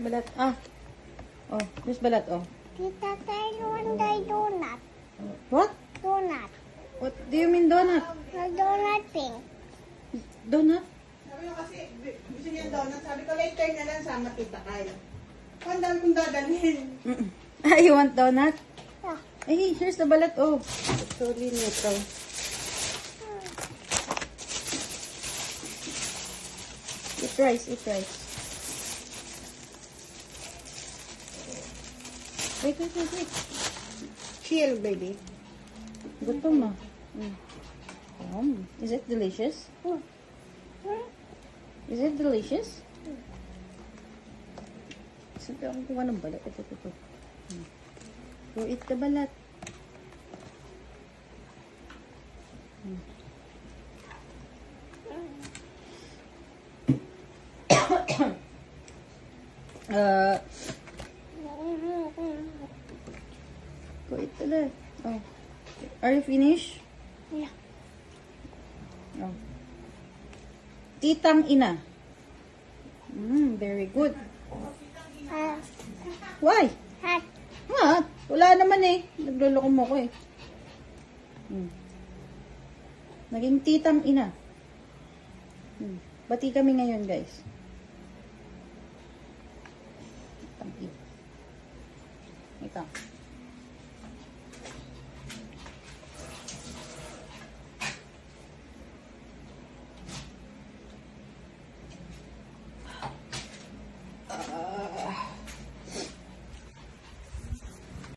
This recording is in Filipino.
Balat. Ah. Oh, here's balat, oh. Tita, tayo donut. What? Donut. What do you mean donut? The donut thing. Donut? Sabi ko kasi, gusto niya donut. Sabi ko, later na lang sama kita kayo. Kung dami kong dadalhin. Ah, you want donut? Yeah. Ay, here's the balat, oh. It's totally neutral. Eat rice, eat rice. Wait. Chill, baby. Gutom na. Is it delicious? Is it delicious? Sabi akong kuha ng balat. Ito. Go eat the balat. Go eat the balat. Oh. Are you finished? Yeah. Oh. Titang ina. Very good. Why? Hot. Ha? Wala naman eh. Nagloloko mo ko eh. Naging titang ina. Bati kami ngayon, guys. Thank you. Ito.